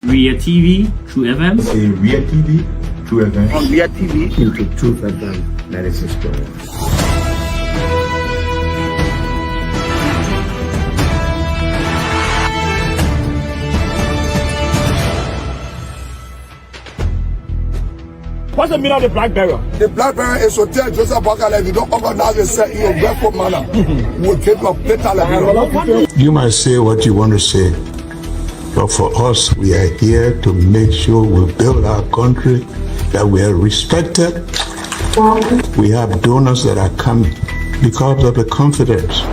Ria TV, True FM. Say Ria TV, True FM. On Ria TV, into True FM 96.1. what's the meaning of the black barrier? The black barrier is to tell Joseph Bakala if you don't organize yourself in a grateful manner, we'll take your plate. You might say what you want to say, but for us, we are here to make sure we build our country, that we are respected. We have donors that are coming because of the confidence.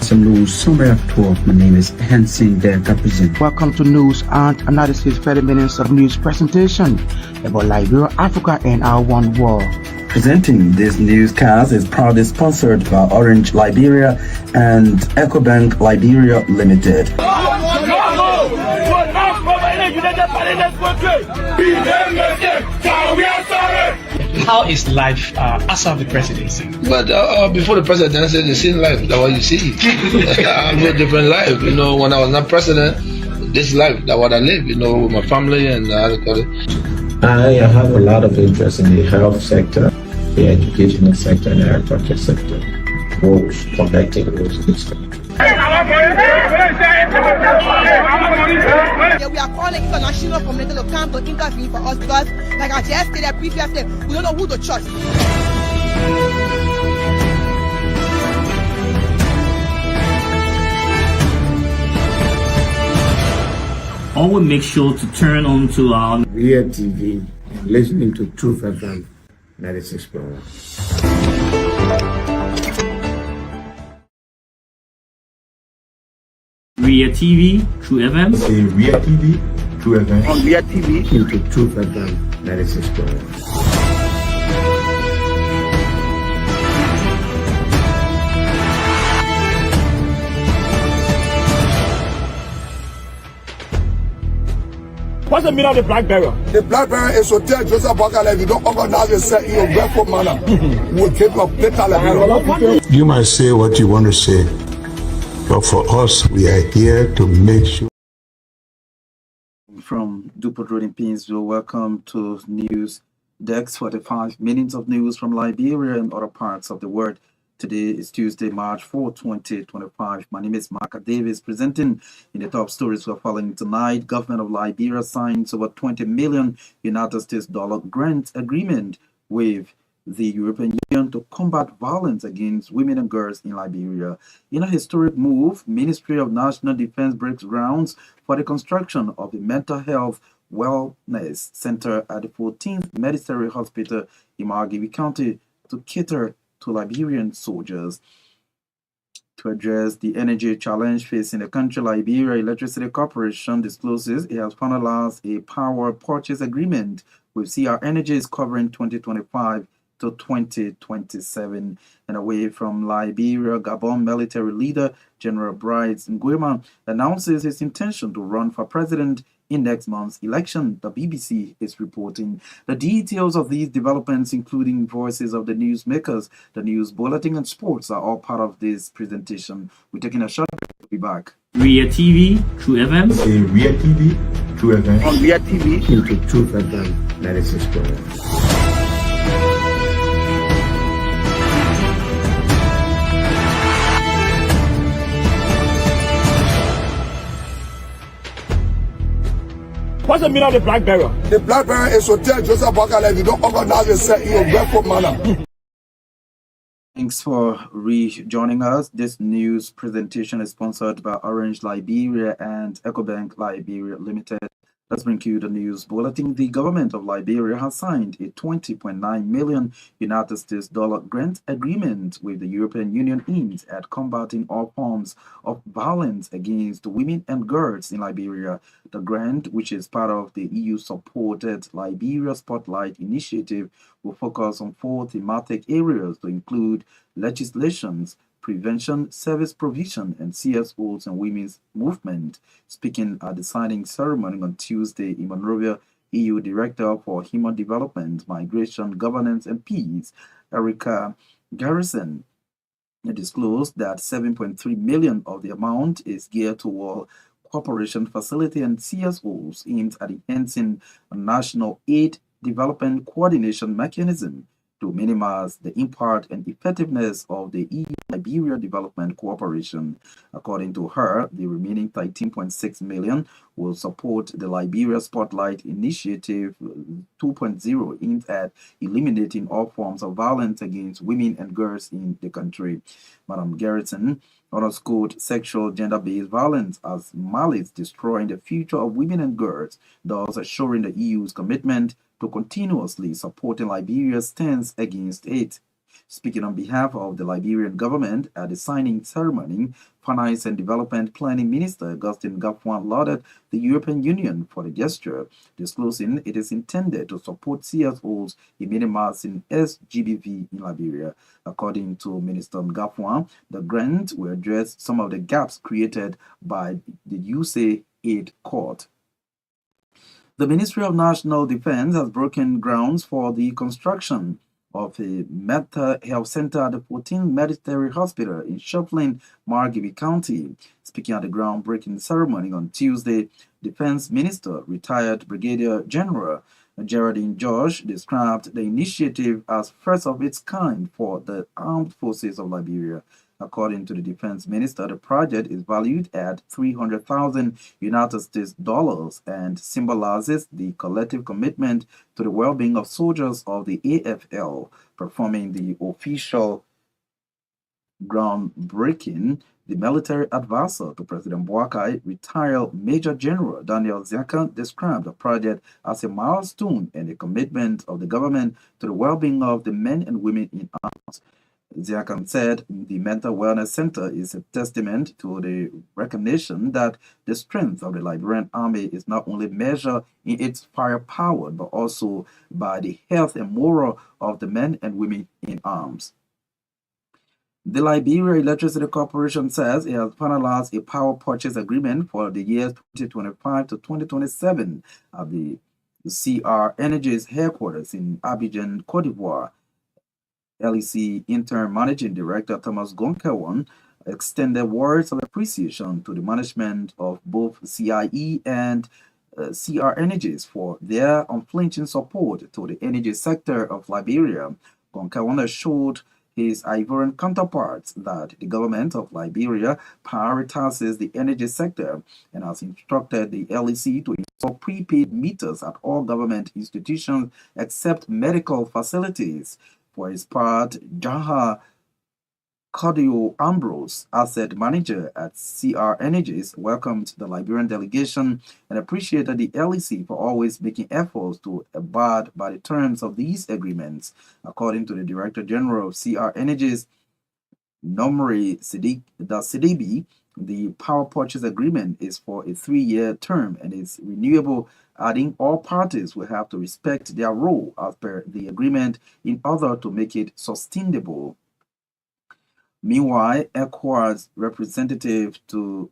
Some news summary of 12. My name is Hansen the represent. Welcome to News and Analysis 30 minutes of news presentation about Liberia, Africa, and our one world. Presenting this newscast is proudly sponsored by Orange Liberia and EcoBank Liberia Limited. How is life after the presidency? But before the presidency, the same life, that's what you see. I live a different life. You know, when I was not president, this life, that's what I live, you know, with my family and I have a lot of interest in the health sector, the educational sector, and the agriculture sector. Roads, connecting roads. Yeah, we are calling international community to come to intervene for us because, like I just stated previously, we don't know who to trust. Always make sure to turn on to our Ria TV and listening to True FM 96.1. Ria TV, True FM. Say Ria TV, True FM. On Ria TV, into True FM 96.1. what's the meaning of the black barrier? The black barrier is to tell Joseph Bakala if you don't organize yourself in a grateful manner, we'll take your plate. You might say what you want to say, but for us, we are here to make sure. From Dupont Road in Painesville, welcome to News Desk 45 minutes of news from Liberia and other parts of the world. Today is Tuesday, March 4, 2025. My name is Marka Davis, presenting in the top stories we're following tonight. Government of Liberia signs over $20 million United States grant agreement with the European Union to combat violence against women and girls in Liberia. In a historic move, Ministry of National Defense breaks grounds for the construction of a mental health wellness center at the 14th Military Hospital in Margibi County to cater to Liberian soldiers. To address the energy challenge facing the country, Liberia Electricity Corporation discloses it has finalized a power purchase agreement with CR Energies covering 2025 to 2027. And away from Liberia, Gabon military leader General Brides Nguema announces his intention to run for president in next month's election, the BBC is reporting. The details of these developments, including voices of the newsmakers, the news bulletin, and sports, are all part of this presentation. We're taking a short break. We'll be back. Ria TV, True FM. Say Ria TV, True FM. On Ria TV, into True FM 96.1. what's the meaning of the black barrier? The black barrier is to tell Joseph Bakala if you don't organize yourself in a grateful manner. Thanks for rejoining us. This news presentation is sponsored by Orange Liberia and EcoBank Liberia Limited. Let's bring you the news bulletin. The government of Liberia has signed a $20.9 million United States grant agreement with the European Union aimed at combating all forms of violence against women and girls in Liberia. The grant, which is part of the EU-supported Liberia Spotlight Initiative, will focus on 4 thematic areas to include legislations, prevention, service provision, and CSOs and women's movement. Speaking at the signing ceremony on Tuesday in Monrovia, EU Director for Human Development, Migration, Governance and Peace, Erica Garrison disclosed that 7.3 million of the amount is geared toward cooperation facility and CSOs aimed at enhancing a national aid development coordination mechanism to minimize the impact and effectiveness of the EU-Liberia development cooperation. According to her, the remaining 13.6 million will support the Liberia Spotlight Initiative 2.0 aimed at eliminating all forms of violence against women and girls in the country. Madam Garrison underscored sexual gender-based violence as malice destroying the future of women and girls, thus assuring the EU's commitment to continuously supporting Liberia's stance against it. Speaking on behalf of the Liberian government at the signing ceremony, Finance and Development Planning Minister Augustin Gafwan lauded the European Union for the gesture, disclosing it is intended to support CSOs in minimizing SGBV in Liberia. According to Minister Gafwan, the grant will address some of the gaps created by the USAID court. The Ministry of National Defense has broken grounds for the construction of a mental health center at the 14th Military Hospital in Shuffling, Margibi County. Speaking at the groundbreaking ceremony on Tuesday, Defense Minister, retired Brigadier General Geraldine George, described the initiative as first of its kind for the armed forces of Liberia. According to the defense minister, the project is valued at $300,000 United States dollars and symbolizes the collective commitment to the well-being of soldiers of the AFL. Performing the official groundbreaking, the military advisor to President Boakai, retired Major General Daniel Ziakan, described the project as a milestone and a commitment of the government to the well-being of the men and women in arms. Ziakan said the Mental Wellness Center is a testament to the recognition that the strength of the Liberian Army is not only measured in its firepower, but also by the health and morale of the men and women in arms. The Liberia Electricity Corporation says it has finalized a power purchase agreement for the years 2025 to 2027 at the CR Energy's headquarters in Abidjan, Cote d'Ivoire. LEC Interim Managing Director Thomas Gonkewon extended words of appreciation to the management of both CIE and CR Energies for their unflinching support to the energy sector of Liberia. Gonkewon assured his Ivorian counterparts that the government of Liberia prioritizes the energy sector and has instructed the LEC to install prepaid meters at all government institutions except medical facilities. For his part, Jaha Cordio Ambrose, asset manager at CR Energies, welcomed the Liberian delegation and appreciated the LEC for always making efforts to abide by the terms of these agreements. According to the Director General of CR Energies, Nomri Sidibi, the power purchase agreement is for a 3-year term and is renewable, adding all parties will have to respect their role as per the agreement in order to make it sustainable. Meanwhile, ECOWAS representative to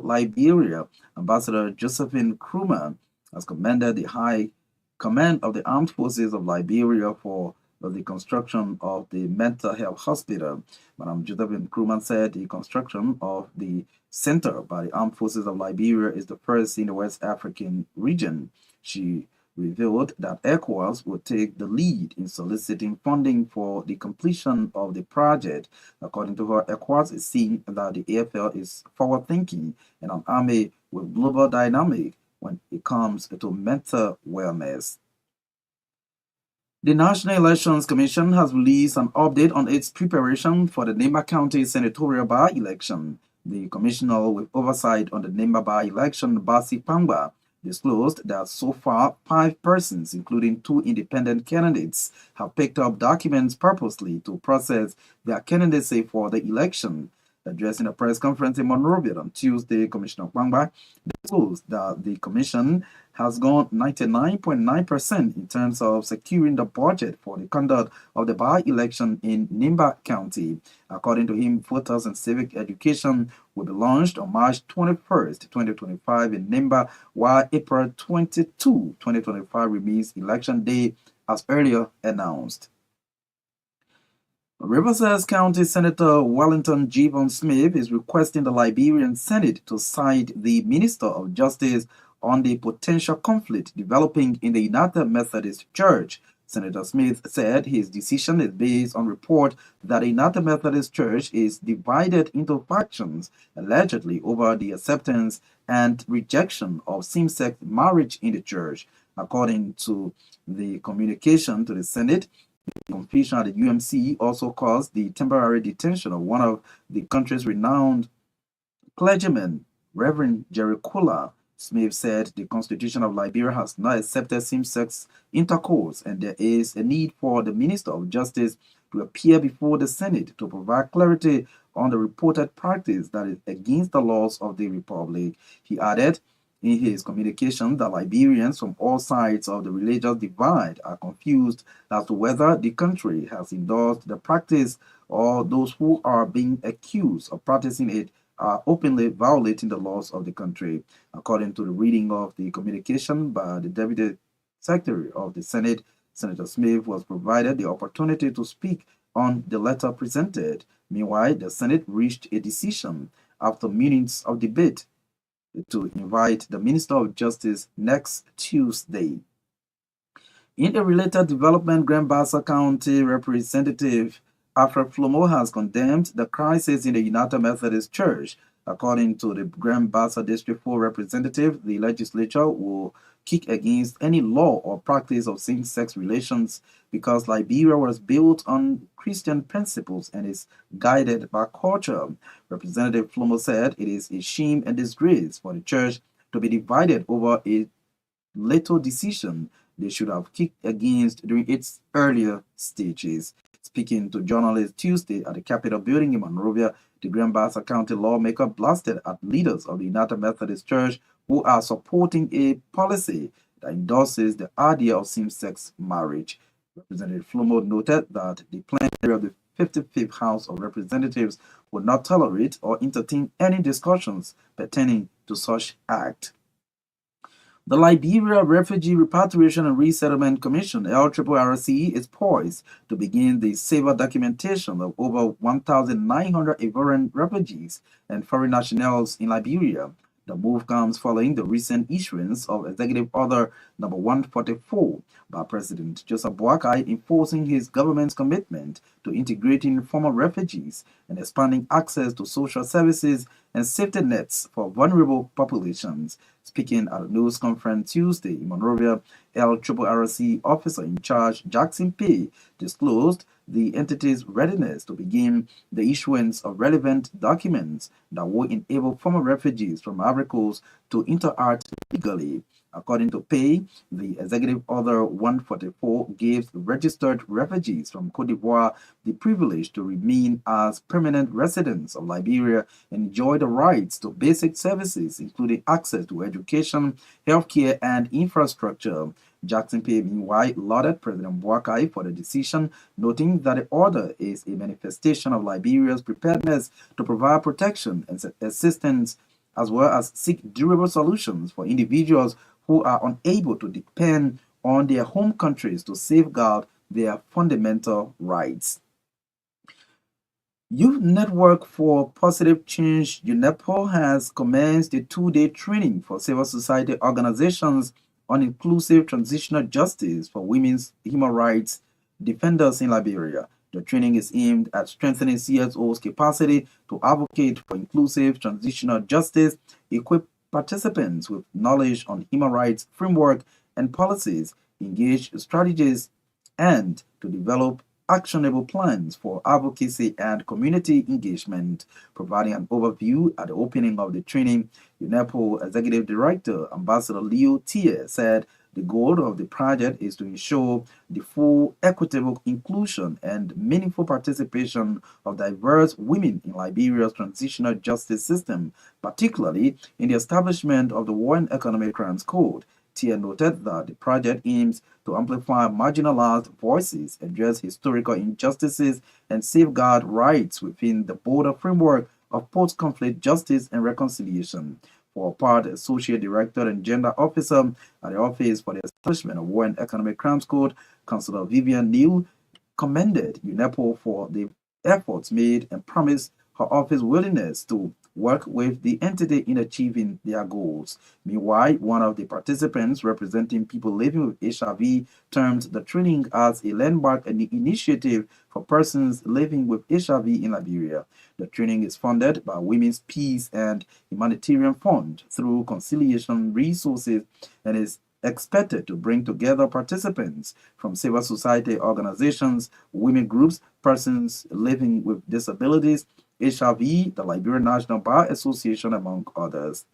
Liberia, Ambassador Josephine Krumah, has commended the High Command of the Armed Forces of Liberia for the construction of the mental health hospital. Madam Josephine Krumah said the construction of the center by the Armed Forces of Liberia is the first in the West African region. She revealed that ECOWAS will take the lead in soliciting funding for the completion of the project. According to her, ECOWAS is seeing that the AFL is forward-thinking and an army with global dynamic when it comes to mental wellness. The National Elections Commission has released an update on its preparation for the Nemba County senatorial by-election. The commissioner with oversight on the Nemba by-election, Basi Pangba, disclosed that so far 5 persons, including 2 independent candidates, have picked up documents purposely to process their candidacy for the election. Addressing a press conference in Monrovia on Tuesday, Commissioner Pangba disclosed that the commission has gone 99.9% in terms of securing the budget for the conduct of the by-election in Nemba County. According to him, voters and civic education will be launched on March 21st, 2025 in Nemba, while April 22, 2025 remains election day as earlier announced. Riverside County Senator Wellington Gibbon Smith is requesting the Liberian Senate to cite the Minister of Justice on the potential conflict developing in the United Methodist Church. Senator Smith said his decision is based on report that the United Methodist Church is divided into factions, allegedly over the acceptance and rejection of same-sex marriage in the church. According to the communication to the Senate, the confusion at the UMC also caused the temporary detention of one of the country's renowned clergymen, Reverend Jerry Kula. Smith said the Constitution of Liberia has not accepted same-sex intercourse, and there is a need for the Minister of Justice to appear before the Senate to provide clarity on the reported practice that is against the laws of the Republic. He added in his communication that Liberians from all sides of the religious divide are confused as to whether the country has endorsed the practice or those who are being accused of practicing it are openly violating the laws of the country. According to the reading of the communication by the Deputy Secretary of the Senate, Senator Smith was provided the opportunity to speak on the letter presented. Meanwhile, the Senate reached a decision after minutes of debate to invite the Minister of Justice next Tuesday. In a related development, Grand Bassa County Representative Alfred Flomo has condemned the crisis in the United Methodist Church. According to the Grand Bassa District 4 representative, the legislature will kick against any law or practice of same-sex relations because Liberia was built on Christian principles and is guided by culture. Representative Flomo said it is a shame and disgrace for the church to be divided over a little decision they should have kicked against during its earlier stages. Speaking to journalists Tuesday at the Capitol building in Monrovia, the Grand Bassa County lawmaker blasted at leaders of the United Methodist Church who are supporting a policy that endorses the idea of same-sex marriage. Representative Flomo noted that the plenary of the 55th House of Representatives would not tolerate or entertain any discussions pertaining to such act. The Liberia Refugee Repatriation and Resettlement Commission, LRRC, is poised to begin the safer documentation of over 1,900 Ivorian refugees and foreign nationals in Liberia. The move comes following the recent issuance of Executive Order Number 144 by President Joseph Boakai enforcing his government's commitment to integrating former refugees and expanding access to social services and safety nets for vulnerable populations. Speaking at a news conference Tuesday in Monrovia, LRRC officer in charge Jackson P. disclosed the entity's readiness to begin the issuance of relevant documents that will enable former refugees from Ivory Coast to interact legally. According to Pay, the Executive Order 144 gives registered refugees from Cote d'Ivoire the privilege to remain as permanent residents of Liberia and enjoy the rights to basic services, including access to education, healthcare, and infrastructure. Jackson Pay, meanwhile, lauded President Boakai for the decision, noting that the order is a manifestation of Liberia's preparedness to provide protection and assistance, as well as seek durable solutions for individuals who are unable to depend on their home countries to safeguard their fundamental rights. Youth Network for Positive Change, UNEPO, has commenced a two-day training for civil society organizations on inclusive transitional justice for women's human rights defenders in Liberia. The training is aimed at strengthening CSO's capacity to advocate for inclusive transitional justice, equip participants with knowledge on human rights framework and policies, engage strategies, and to develop actionable plans for advocacy and community engagement. Providing an overview at the opening of the training, UNEPO Executive Director Ambassador Leo Thier said the goal of the project is to ensure the full equitable inclusion and meaningful participation of diverse women in Liberia's transitional justice system, particularly in the establishment of the War and Economic Crimes Code. Thier noted that the project aims to amplify marginalized voices, address historical injustices, and safeguard rights within the broader framework of post-conflict justice and reconciliation. For part, Associate Director and Gender Officer at the Office for the Establishment of War and Economic Crimes Code, Councillor Vivian Neal commended UNEPO for the efforts made and promised her office willingness to work with the entity in achieving their goals. Meanwhile, one of the participants representing people living with HIV termed the training as a landmark initiative for persons living with HIV in Liberia. The training is funded by Women's Peace and Humanitarian Fund through Conciliation Resources and is expected to bring together participants from civil society organizations, women groups, persons living with disabilities, HIV, the Liberian National Bar Association, among others.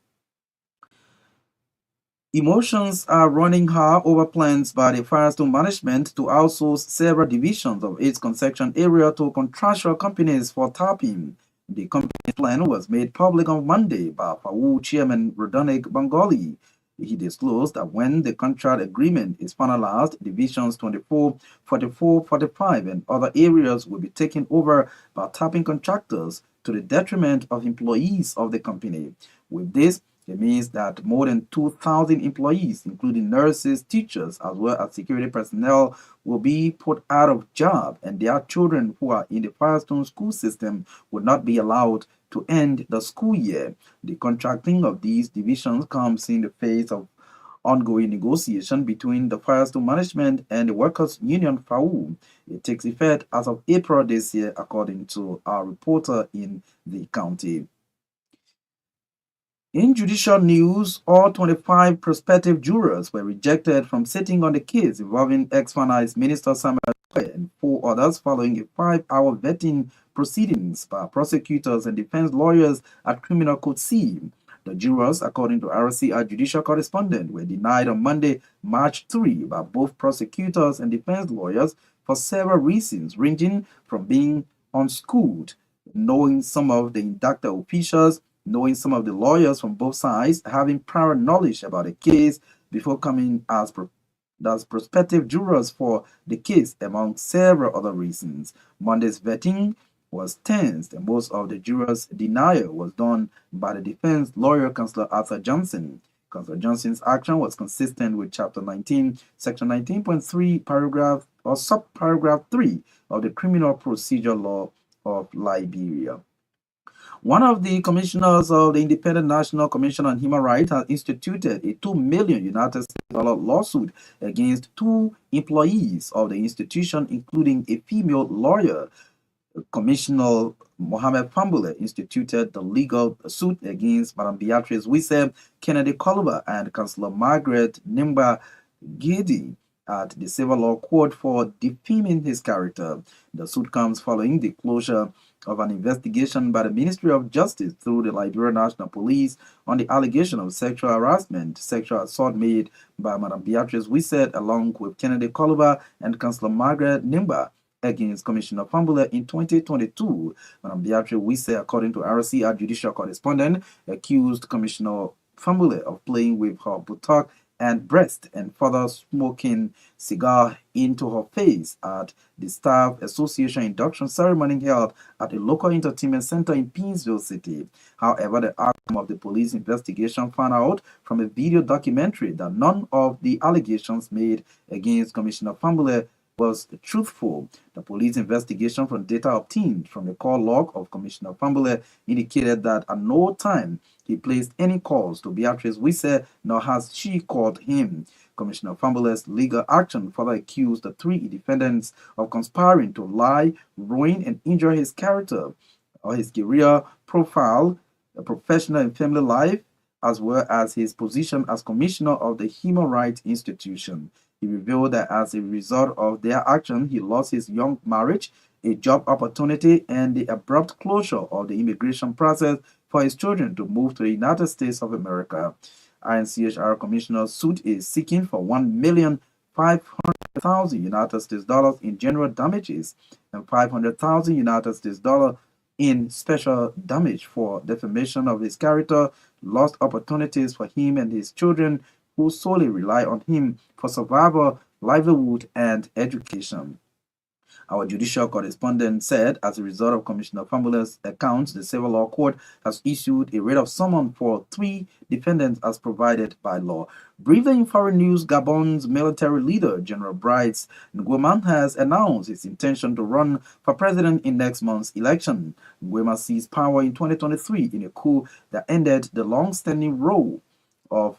Emotions are running high over plans by the Firestone management to outsource several divisions of its construction area to contractual companies for tapping. The company's plan was made public on Monday by FAU Chairman Rodonik Bangali. He disclosed that when the contract agreement is finalized, divisions 24, 44, 45, and other areas will be taken over by tapping contractors to the detriment of employees of the company. With this, it means that more than 2,000 employees, including nurses, teachers, as well as security personnel, will be put out of job, and their children who are in the Firestone school system will not be allowed to end the school year. The contracting of these divisions comes in the face of ongoing negotiation between the Firestone management and the workers' union FAU. It takes effect as of April this year, according to our reporter in the county. In judicial news, all 25 prospective jurors were rejected from sitting on the case involving ex-finance minister Samuel and 4 others following a 5-hour vetting proceedings by prosecutors and defense lawyers at Criminal Court C. The jurors, according to RCR judicial correspondent, were denied on Monday, March 3 by both prosecutors and defense lawyers for several reasons, ranging from being unschooled, knowing some of the inducted officials, knowing some of the lawyers from both sides, having prior knowledge about the case before coming as prospective jurors for the case, among several other reasons. Monday's vetting was tense, and most of the jurors' denial was done by the defense lawyer, Councillor Arthur Johnson. Councillor Johnson's action was consistent with Chapter 19, Section 19.3, paragraph or subparagraph 3 of the Criminal Procedure Law of Liberia. One of the commissioners of the Independent National Commission on Human Rights has instituted a $2 million United States lawsuit against 2 employees of the institution, including a female lawyer. Commissioner Mohammed Fambule instituted the legal suit against Madam Beatrice Wisse, Kennedy Coluber, and Councillor Margaret Nimba Gedi at the Civil Law Court for defaming his character. The suit comes following the closure of an investigation by the Ministry of Justice through the Liberian National Police on the allegation of sexual harassment, sexual assault made by Madam Beatrice Wisse along with Kennedy Coluber and Councillor Margaret Nimba against Commissioner Fambule in 2022. Madam Beatrice Wisse, according to RCR judicial correspondent, accused Commissioner Fambule of playing with her buttock and breast and further smoking cigar into her face at the Staff Association induction ceremony held at a local entertainment center in Pinsville City. However, the outcome of the police investigation found out from a video documentary that none of the allegations made against Commissioner Fambule was truthful. The police investigation from data obtained from the call log of Commissioner Fambule indicated that at no time he placed any calls to Beatrice Wisse, nor has she called him. Commissioner Fambule's legal action further accused the 3 defendants of conspiring to lie, ruin, and injure his character, or his career profile, professional and family life, as well as his position as commissioner of the Human Rights Institution. He revealed that as a result of their action, he lost his young marriage, a job opportunity, and the abrupt closure of the immigration process for his children to move to the United States of America. INCHR Commissioner's suit is seeking for $1,500,000 United States dollars in general damages and $500,000 United States dollars in special damage for defamation of his character, lost opportunities for him and his children who solely rely on him for survival, livelihood, and education. Our judicial correspondent said, as a result of Commissioner Famula's accounts, the Civil Law Court has issued a writ of summons for 3 defendants as provided by law. Briefly in foreign news, Gabon's military leader, General Bright Nguema, has announced his intention to run for president in next month's election. Nguema seized power in 2023 in a coup that ended the long-standing rule of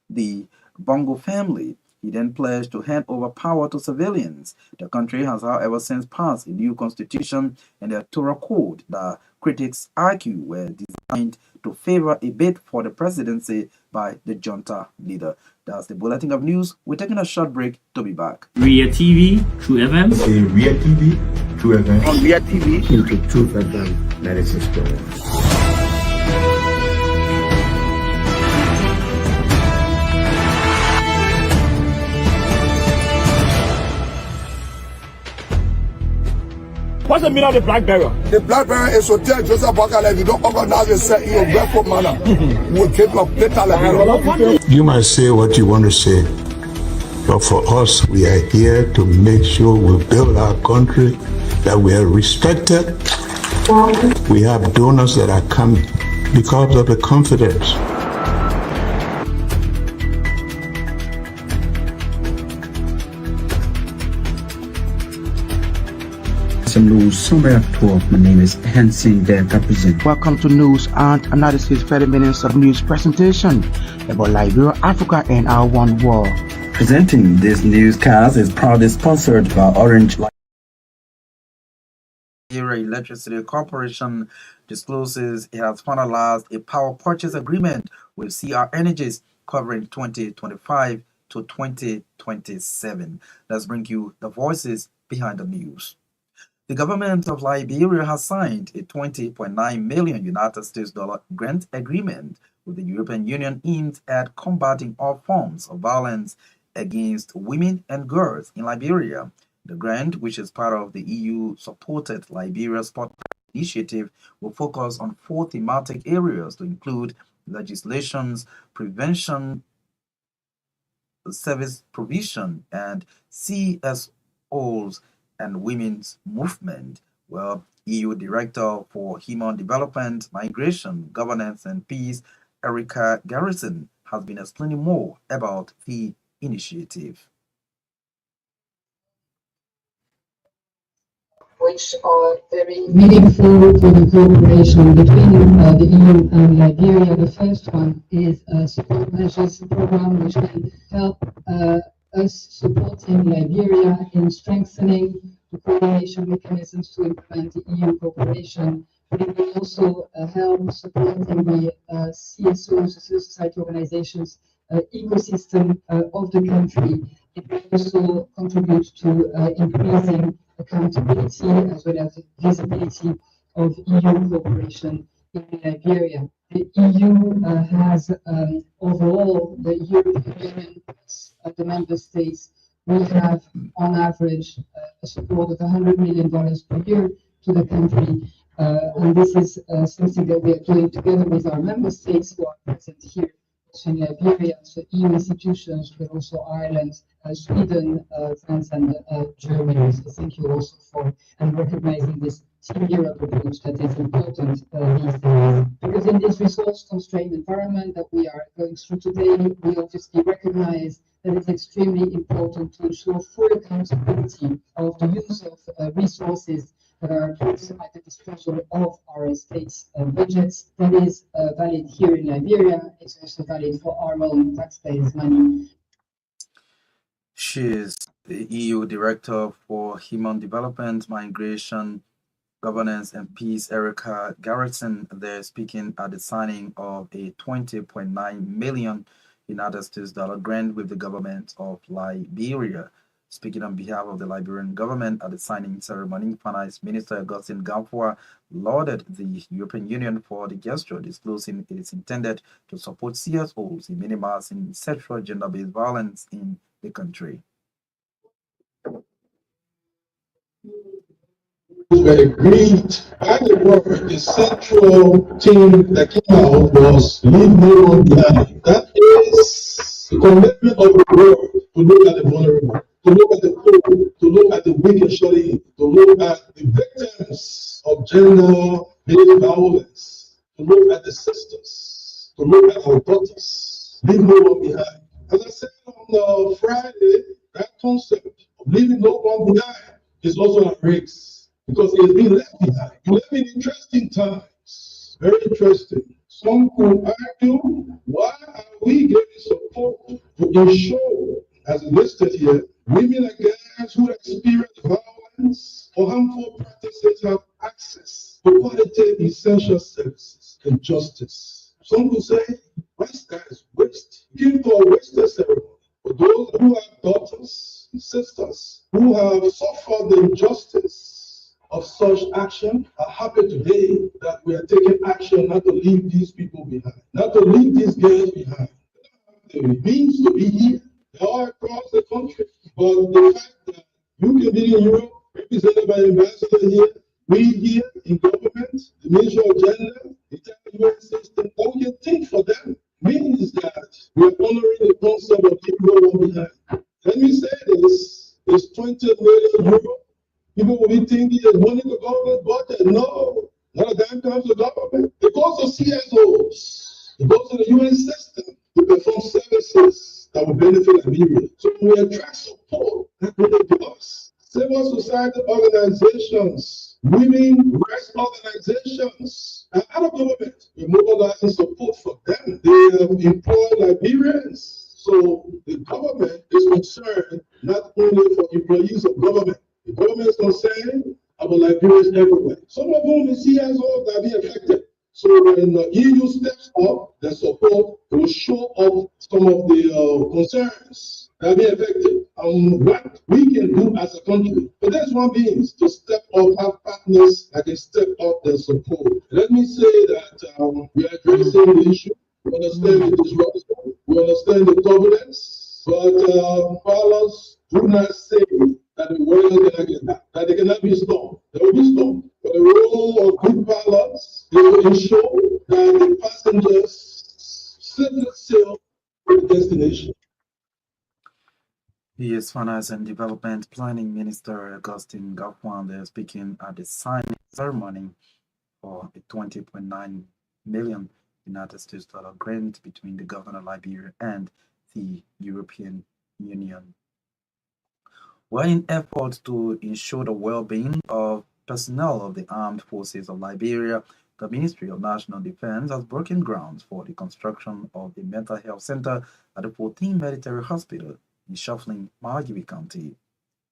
the Bongo family. He then pledged to hand over power to civilians. The country has, however, since passed a new constitution and a Torah code that critics argue were designed to favor a bid for the presidency by the junta leader. That's the bulletin of news. We're taking a short break to be back. Ria TV, True FM. Ria TV, True FM. On Ria TV, into True FM 96.1. What's the meaning of the black barrier? The black barrier is to tell Joseph Bakala, if you don't organize yourself in a grateful manner, we'll keep your data. You might say what you want to say, but for us, we are here to make sure we build our country, that we are respected. We have donors that are coming because of the confidence. Some news summary of 12. My name is Hansen the Represent. Welcome to News and Analysis 30 minutes of news presentation about Liberia, Africa, and our one world. Presenting this newscast is proudly sponsored by Orange Liberia Electricity Corporation discloses it has finalized a power purchase agreement with CR Energies covering 2025 to 2027. Let's bring you the voices behind the news. The government of Liberia has signed a $20.9 million United States grant agreement with the European Union aimed at combating all forms of violence against women and girls in Liberia. The grant, which is part of the EU-supported Liberia Sport Initiative, will focus on 4 thematic areas to include legislations, prevention, service provision, and CSOs and women's movement. Well, EU Director for Human Development, Migration, Governance and Peace, Erica Garrison, has been explaining more about the initiative. Which are very meaningful to the cooperation between the EU and Liberia. The first one is a support measures program which can help us supporting Liberia in strengthening the coordination mechanisms to implement the EU cooperation. But it will also help supporting the CSOs, civil society organizations, ecosystem of the country. It will also contribute to increasing accountability as well as visibility of EU cooperation in Liberia. The EU has overall, the European Union, the member states, we have on average a support of $100 million per year to the country. And this is something that we are doing together with our member states who are present here in Liberia, so EU institutions, but also Ireland, Sweden, France, and Germany. So thank you also for recognizing this Team Europe approach that is important these days. Because in this resource-constrained environment that we are going through today, we obviously recognize that it's extremely important to ensure full accountability of the use of resources that are placed at the disposal of our states' budgets. That is valid here in Liberia. It's also valid for our own taxpayers' money. She is the EU Director for Human Development, Migration, Governance and Peace, Erica Garrison. They're speaking at the signing of a $20.9 million United States grant with the government of Liberia. Speaking on behalf of the Liberian government at the signing ceremony, Finance Minister Augustine Gamfua lauded the European Union for the gesture, disclosing it is intended to support CSOs in minimizing sexual gender-based violence in the country. Were agreed by the board. The central thing that came out was leave no one behind. That is the commitment of the world to look at the vulnerable. to look at the poor, to look at the weak and surely, to look at the victims of gender-based violence, to look at the sisters, to look at our daughters, leave no one behind. As I said on Friday, that concept of leaving no one behind is also a race because it has been left behind. We live in interesting times, very interesting. Some could argue, why are we giving support to ensure, as listed here, women and girls who experience violence or harmful practices have access to quality essential services and justice? Some could say, that is waste. Give to a wasted ceremony. For those who have daughters and sisters who have suffered the injustice of such action, are happy today that we are taking action not to leave these people behind, not to leave these girls behind. They have the means to be here. They are across the country. But the fact that you can be in Europe, represented by ambassador here, we here in government, the Ministry of Gender, the entire UN system, all we can think for them means that we are honoring the concept of keeping no one behind. Let me say this, it's 20 million euros. People will be thinking there's money to government budget. No, not a dime comes to government. It goes to CSOs. It goes to the UN system to perform services that will benefit Liberia. So we attract support that really to us. Civil society organizations, women rights organizations, and other government, we mobilize support for them. They have employed Liberians. So the government is concerned not only for employees of government. The government is concerned about Liberians everywhere. Some of whom we see as all that be affected. So when the EU steps up their support, it will show up some of the concerns that be affected on what we can do as a country. But that's one means to step up, have partners that can step up their support. Let me say that we are addressing the issue. We understand the disruption. We understand the turbulence. But pilots do not say that the world cannot get that, that they cannot be stopped. They will be stopped. But the role of good pilots is to ensure that the passengers safely sail to the destination. He is Finance and Development Planning Minister Augustine Gakwande speaking at the signing ceremony for a $20.9 million United States dollar grant between the government of Liberia and the European Union. Well, in efforts to ensure the well-being of personnel of the armed forces of Liberia, the Ministry of National Defense has broken ground for the construction of a mental health center at the 14th Military Hospital in Shuffling, Margibi County.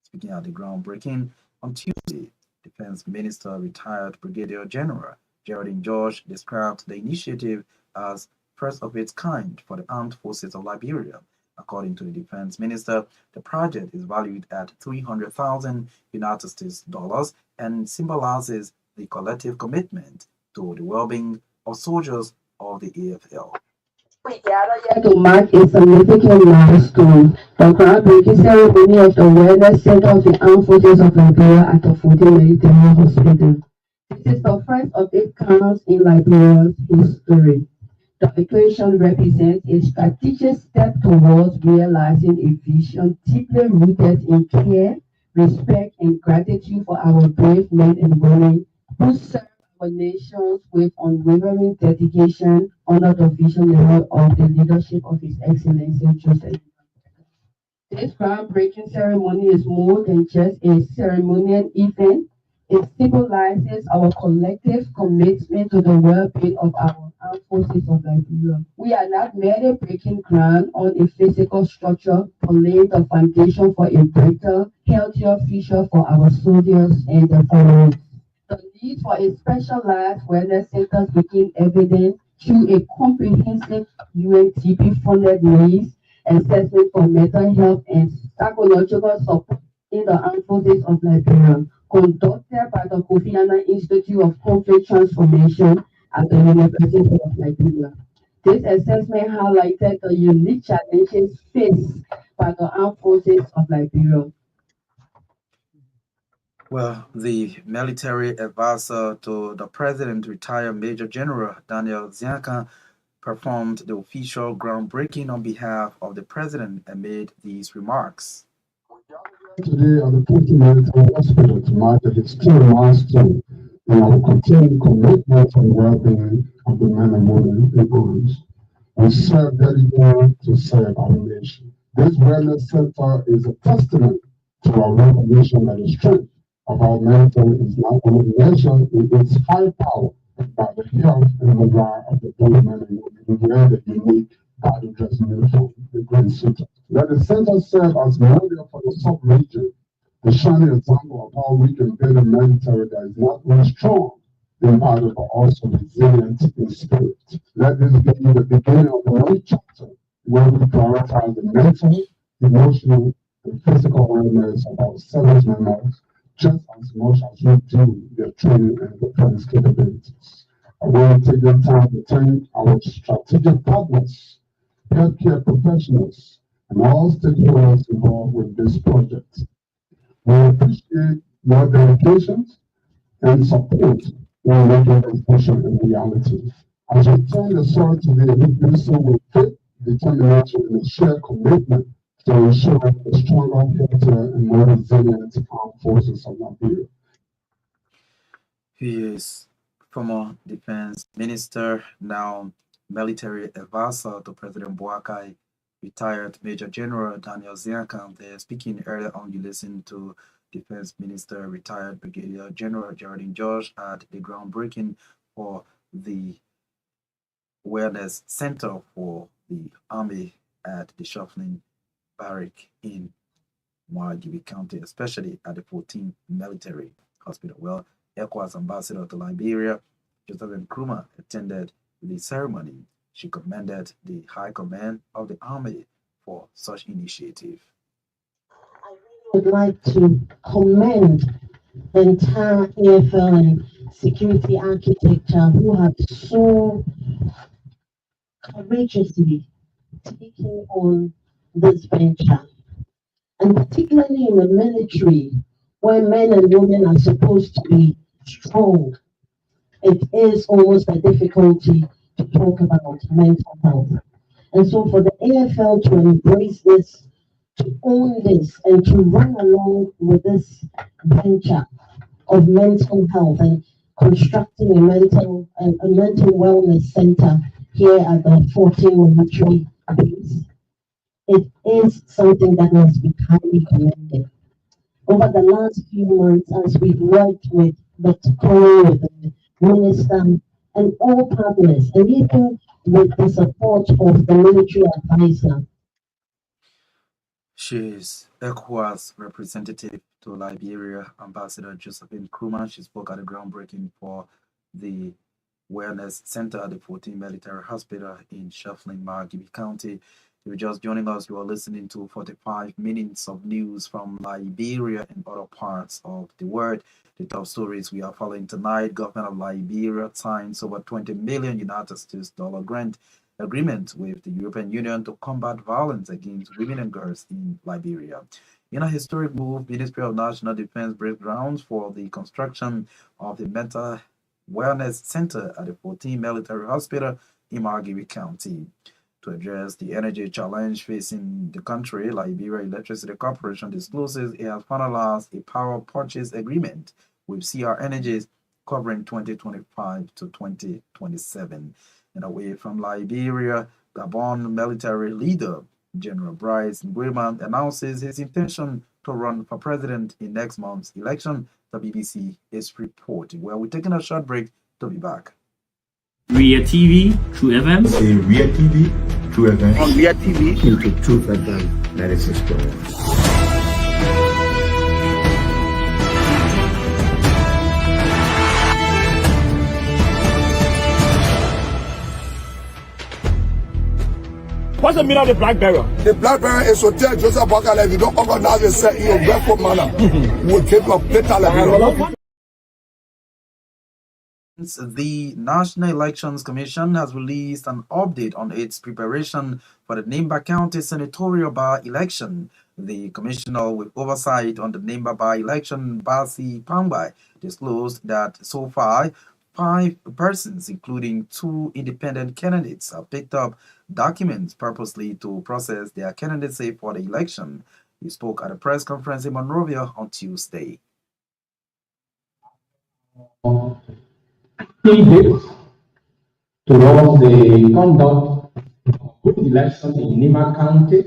Speaking at the groundbreaking on Tuesday, Defense Minister retired Brigadier General Geraldine George described the initiative as first of its kind for the armed forces of Liberia. According to the defense minister, the project is valued at $300,000 United States dollars and symbolizes the collective commitment to the well-being of soldiers of the AFL. We gather here to mark a significant milestone, the groundbreaking ceremony of the Wellness Center of the Armed Forces of Liberia at the 14th Military Hospital. This is the first of its kind in Liberia's history. The occasion represents a strategic step towards realizing a vision deeply rooted in care, respect, and gratitude for our brave men and women who serve our nations with unwavering dedication under the visionary of the leadership of His Excellency Joseph. This groundbreaking ceremony is more than just a ceremonial event. It symbolizes our collective commitment to the well-being of our armed forces of Liberia. We are not merely breaking ground on a physical structure, but laying the foundation for a better, healthier future for our soldiers and their families. The need for a specialized wellness center became evident through a comprehensive UNDP-funded needs assessment for mental health and psychological support in the armed forces of Liberia, conducted by the Kofi Annan Institute of Conflict Transformation at the University of Liberia. This assessment highlighted the unique challenges faced by the armed forces of Liberia. Well, the military advisor to the president, retired Major General Daniel Ziaka, performed the official groundbreaking on behalf of the president and made these remarks. We just Today at the Port Military Hospital to mark a historic milestone in our continued commitment to the well-being of the men and women in arms. We serve dedicated to serve our nation. This wellness center is a testament to our recognition that the strength of our military is not only measured in its firepower, but by the health and morale of the brave men and women who wear the unique battle dress uniform, the green suit. Let the center serve as model for the sub-region, the shining example of how we can build a military that is not only strong in battle, but also resilient in spirit. Let this be the beginning of a new chapter where we prioritize the mental, emotional, and physical wellness of our service members just as much as we do their training and defense capabilities. I want to take the time to thank our strategic partners, healthcare professionals, and all stakeholders involved with this project. We appreciate your dedication and support in making this vision a reality. As we turn the soil today, we do so with faith, determination, and a shared commitment to ensure a stronger, healthier, and more resilient armed forces of Liberia. He is former defense minister, now military advisor to President Boakai, retired Major General Daniel Ziankam. There speaking earlier on, you listened to Defense Minister, retired Brigadier General Geraldine George at the groundbreaking for the Wellness Center for the Army at the Shuffling Barrack in Myean County, especially at the 14th Military Hospital. Well, ECOWAS Ambassador to Liberia, Josephine Nkrumah, attended the ceremony. She commended the High Command of the Army for such initiative. I really would like to commend the entire AFL and security architecture who have so courageously taken on this venture, and particularly in the military, where men and women are supposed to be strong. It is almost a difficulty to talk about mental health. And so for the AFL to embrace this, to own this, and to run along with this venture of mental health and constructing a mental wellness center here at the 14 military base, it is something that must be highly commended. Over the last few months, as we've worked with Dr. Corey, with the minister, and all partners, and even with the support of the military advisor. She is ECOWAS representative to Liberia, Ambassador Josephine Nkrumah. She spoke at the groundbreaking for the Wellness Center at the 14th Military Hospital in Shuffling, Myean County. If you're just joining us, you are listening to 45 minutes of news from Liberia and other parts of the world. The top stories we are following tonight: government of Liberia signs over $20 million United States grant agreement with the European Union to combat violence against women and girls in Liberia. In a historic move, Ministry of National Defense breaks grounds for the construction of the Mental Wellness Center at the 14th Military Hospital in Myean County. To address the energy challenge facing the country, Liberia Electricity Corporation discloses it has finalized a power purchase agreement with CR Energies covering 2025 to 2027. And away from Liberia, Gabon military leader General Brice Nguema announces his intention to run for president in next month's election, the BBC is reporting. Well, we're taking a short break to be back. Ria TV, True FM. Say Ria TV, True FM. On Ria TV, into True FM 96.1. What's the meaning of the black barrier? The black barrier is to tell Joseph Boakai, if you don't organize yourself in a grateful manner, we'll keep your plate. The National Elections Commission has released an update on its preparation for the Nimba County senatorial by-election. The commissioner with oversight on the Nimba by-election, Basi Pambai, disclosed that so far 5 persons, including 2 independent candidates, have picked up documents purposely to process their candidacy for the election. He spoke at a press conference in Monrovia on Tuesday. 3 days towards the conduct of elections in Nima County,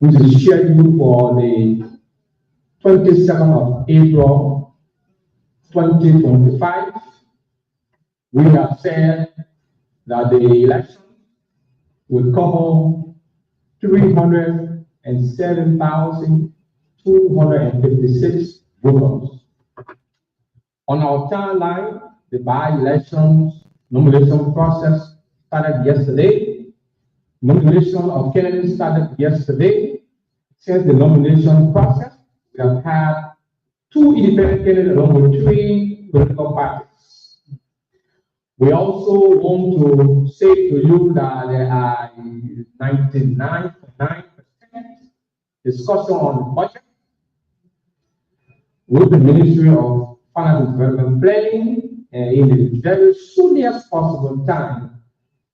which is scheduled for the 27th of April 2025. We have said that the election will cover 307,256 voters. On our timeline, the by-elections nomination process started yesterday. Nomination of candidates started yesterday. Since the nomination process, we have had 2 independent candidates along with 3 political parties. We also want to say to you that there are 99.9% discussion on the budget with the Ministry of Finance and Development Planning, and in the very soonest possible time,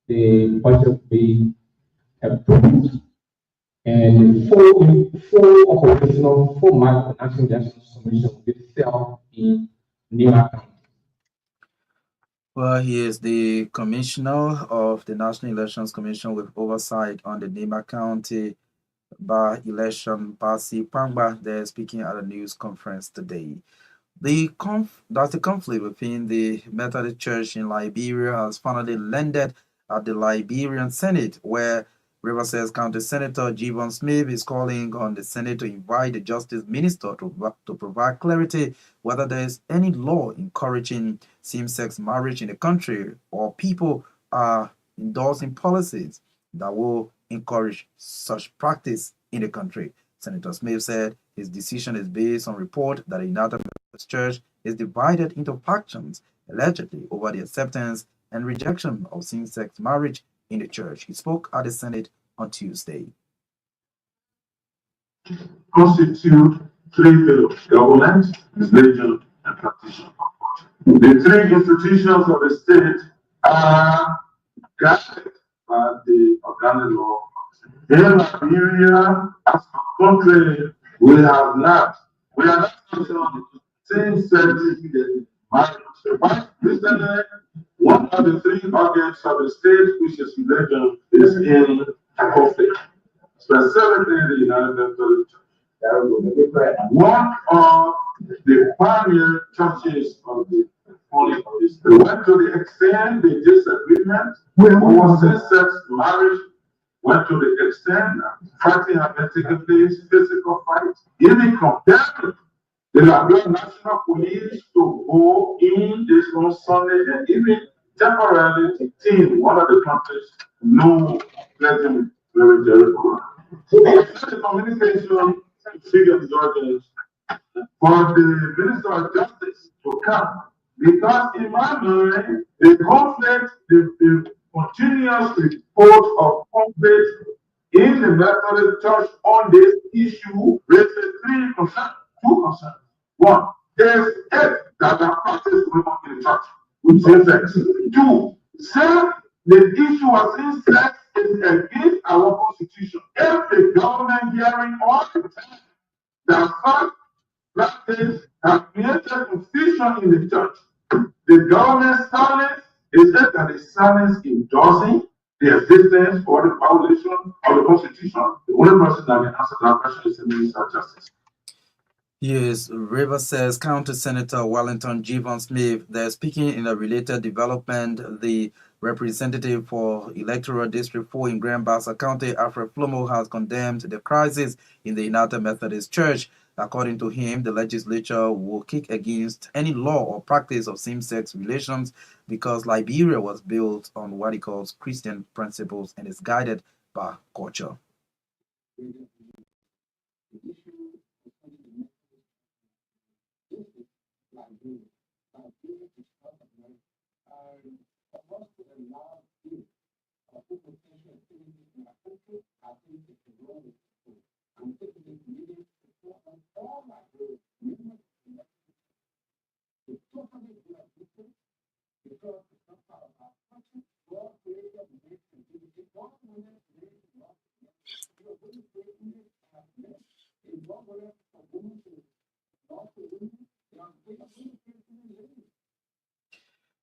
the budget will be approved and full operational format of the National Elections Commission will be held in Nima County. Well, he is the commissioner of the National Elections Commission with oversight on the Nima County by-election, Pasi Pangba. They're speaking at a news conference today. That's the conflict within the Methodist Church in Liberia has finally landed at the Liberian Senate, where Riverside County Senator Jevon Smith is calling on the Senate to invite the Justice Minister to provide clarity whether there is any law encouraging same-sex marriage in the country or people are endorsing policies that will encourage such practice in the country. Senator Smith said his decision is based on report that the United Methodist Church is divided into factions, allegedly over the acceptance and rejection of same-sex marriage in the church. He spoke at the Senate on Tuesday. Constitute 3 pillars: government, religion, and practitioner. The 3 institutions of the state are guided by the organic law. In Liberia, as a country, we are not same-sex marriage. Recently, one of the 3 organs of the state, which is religion, is in conflict, specifically the United Methodist Church. One of the pioneer churches of the Holy Spirit went to the extent the disagreement over same-sex marriage went to the extent that fighting had been taking place, physical fights, even compared the Liberian National Police to go in this on Sunday and even temporarily detain one of the countries no pledging very Jericho. The communication figure the audience for the Minister of Justice to come, because in my mind, the conflict, the continuous report of conflict in the Methodist Church on this issue raises 2 concerns. 1 is it that the practice going on in the church with same-sex. 2, say the issue of same-sex is against our constitution. If the government hearing all the time that such practice have created confusion in the church, the government's silence is it that the silence endorsing the existence or the violation of the constitution? The only person that can answer that question is the Minister of Justice. Yes, Riverside County Senator Wellington Jevon Smith. They're speaking in a related development. The representative for Electoral District 4 in Grand Bassa County, Alfred Flomo, has condemned the crisis in the United Methodist Church. According to him, the legislature will kick against any law or practice of same-sex relations because Liberia was built on what he calls Christian principles and is guided by culture.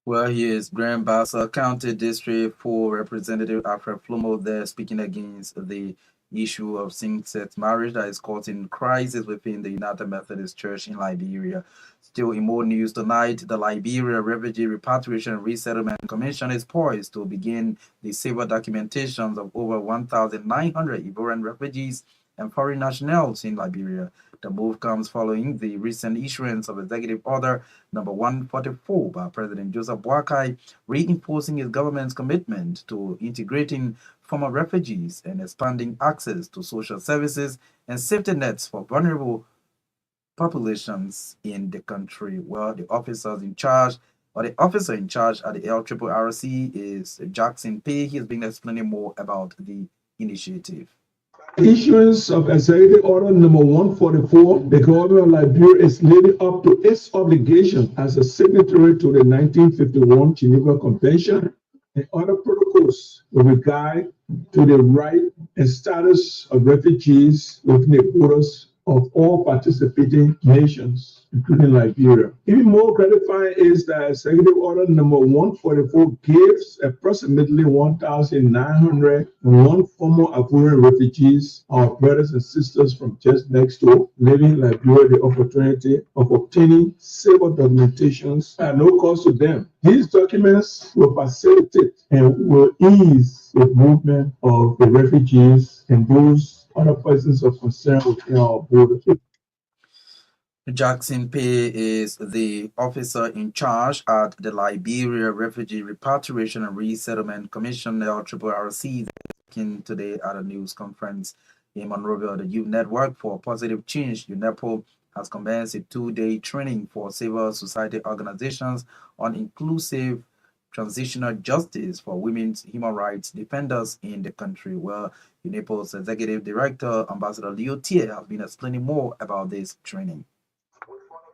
Well, here is Grand Bassa County District 4 Representative Alfred Flomo there speaking against the issue of same-sex marriage that is causing crisis within the United Methodist Church in Liberia. Still in more news tonight, the Liberia Refugee Repatriation and Resettlement Commission is poised to begin the civil documentations of over 1,900 Ivorian refugees and foreign nationals in Liberia. The move comes following the recent issuance of Executive Order number 144 by President Joseph Boakai, reinforcing his government's commitment to integrating former refugees and expanding access to social services and safety nets for vulnerable populations in the country. Well, the officer in charge at the LRRC is Jackson P. He's been explaining more about the initiative. Issuance of Executive Order number 144, the government of Liberia is living up to its obligation as a signatory to the 1951 Geneva Convention and other protocols with regard to the right and status of refugees within the borders of all participating nations, including Liberia. Even more gratifying is that Executive Order number 144 gives approximately 1,901 former Ivorian refugees, our brothers and sisters from just next door, living in Liberia, the opportunity of obtaining civil documentations at no cost to them. These documents will facilitate and will ease the movement of the refugees and those other persons of concern within our borders. Jackson Pay is the officer in charge at the Liberia Refugee Repatriation and Resettlement Commission, LRRC, today at a news conference in Monrovia. The Youth Network for Positive Change, UNEPO, has commenced a 2-day training for civil society organizations on inclusive transitional justice for women's human rights defenders in the country. Well, UNEPO's Executive Director, Ambassador Leo Tie, has been explaining more about this training.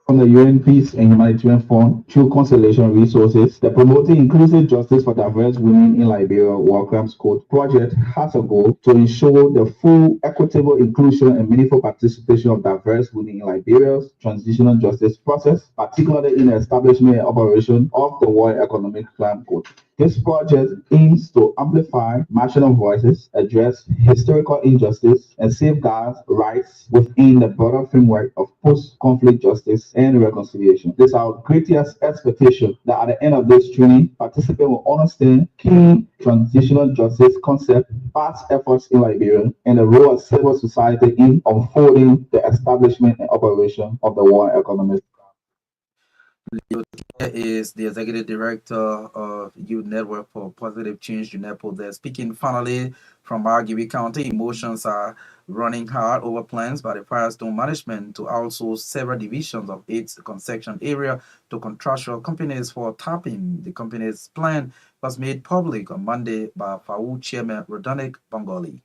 From the UN Peace and Humanitarian Fund through Constellation Resources, the Promoting Inclusive Justice for Diverse Women in Liberia Welcomes Code project has a goal to ensure the full, equitable inclusion and meaningful participation of diverse women in Liberia's transitional justice process, particularly in the establishment and operation of the World Economic Plan Code. This project aims to amplify national voices, address historical injustice, and safeguard rights within the broader framework of post-conflict justice and reconciliation. It is our greatest expectation that at the end of this training, participants will understand key transitional justice concept, past efforts in Liberia, and the role of civil society in unfolding the establishment and operation of the World Economic Plan. Leo is the Executive Director of Youth Network for Positive Change, UNEPO. They're speaking finally from Margibi County. Emotions are running hard over plans by the Firestone Management to outsource several divisions of its construction area to contractual companies for tapping. The company's plan was made public on Monday by FAU Chairman Rodonic Bongoli.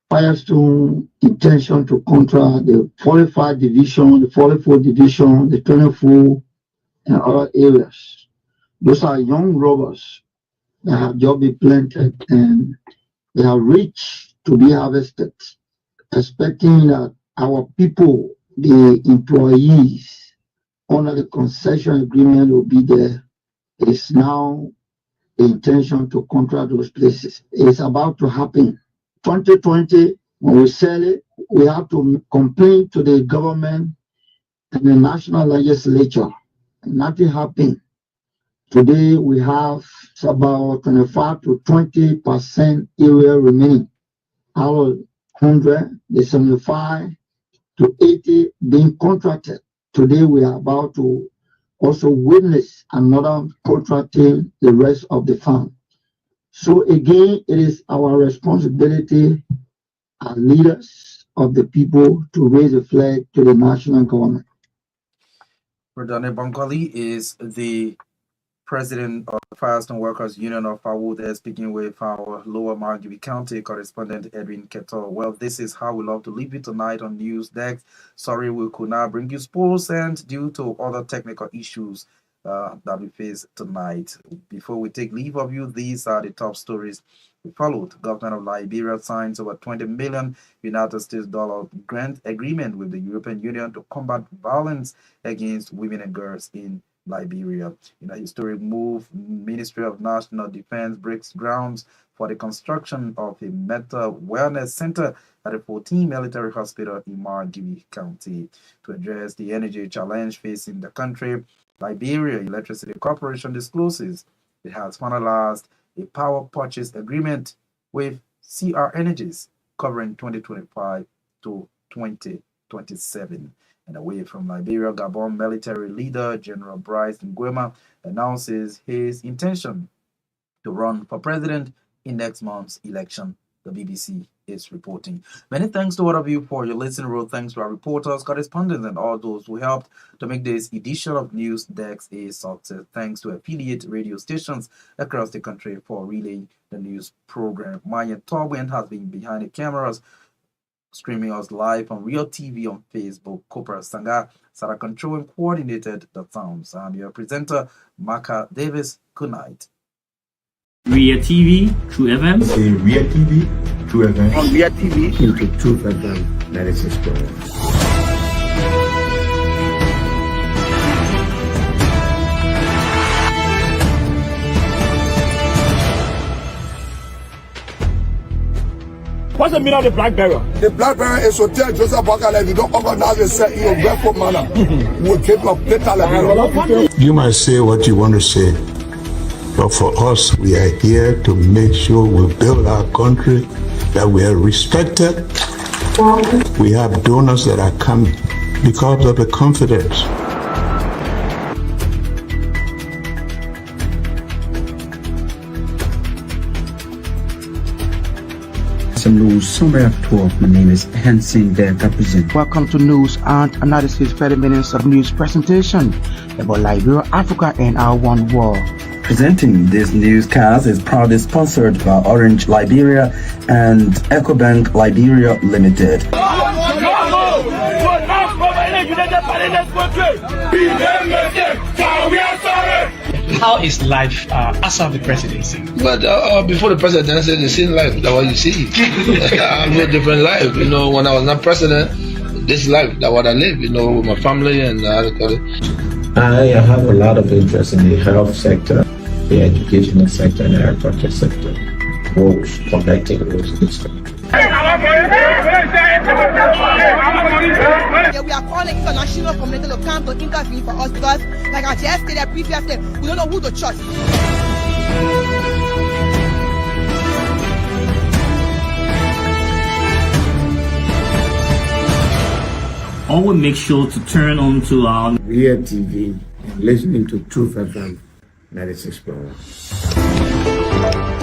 Firestone intention to contract the 45 division, the 44 division, the 24 and other areas. Those are young robbers that have just been planted and they have reached to be harvested, expecting that our people, the employees under the concession agreement will be there. It is now the intention to contract those places. It is about to happen. 2020, when we sell it, we have to complain to the government and the national legislature. Nothing happened. Today, we have about 25 to 20% area remaining. Out of 100, the 75 to 80 being contracted. Today, we are about to also witness another contracting the rest of the farm. So again, it is our responsibility as leaders of the people to raise a flag to the national government. Rodonic Bongoli is the President of the Firestone Workers Union of FAU. They're speaking with our Lower Margibi County correspondent Edwin Keto. Well, this is how we love to leave it tonight on News Deck. Sorry we could not bring you sports and due to other technical issues that we face tonight. Before we take leave of you, these are the top stories we followed. Government of Liberia signs over $20 million United States grant agreement with the European Union to combat violence against women and girls in Liberia. In a historic move, Ministry of National Defense breaks grounds for the construction of a mental wellness center at the 14 military hospital in Myean County. To address the energy challenge facing the country, Liberia Electricity Corporation discloses it has finalized a power purchase agreement with CR Energies covering 2025 to 2027. And away from Liberia, Gabon military leader General Brice Nguema announces his intention to run for president in next month's election. The BBC is reporting. Many thanks to all of you for your listening role. Thanks to our reporters, correspondents, and all those who helped to make this edition of News Desk a success. Thanks to affiliate radio stations across the country for relaying the news program. Myean Torgbean has been behind the cameras, streaming us live on Real TV on Facebook. Copra Sanga, Sarah Control, and coordinated the sounds. I'm your presenter, Marka Davis. Good night. Real TV, True FM. Real TV, True FM. On Real TV, into True FM 96.1. What's the meaning of the black barrier? The black barrier is to tell Joseph Bakala, if you don't organize yourself in a grateful manner, we'll keep your data. You might say what you want to say, but for us, we are here to make sure we build our country, that we are respected. We have donors that are coming because of the confidence. News summary of 12. My name is Hansen Naketa Roberts. Welcome to News and Analysis 30 minutes of news presentation about Liberia, Africa, and our one world. Presenting this newscast is proudly sponsored by Orange Liberia and EcoBank Liberia Limited. How is life after the presidency? But before the presidency, the same life that what you see. I live a different life. You know, when I was not president, this life that what I live. You know, with my family and I have a lot of interest in the health sector, the educational sector, and the agriculture sector. Roads, connecting roads. Yeah, we are calling international community to come to intervene for us because, like I just stated previously, we don't know who to trust. Always make sure to turn on to our Real TV and listening to Truth FM 96.1.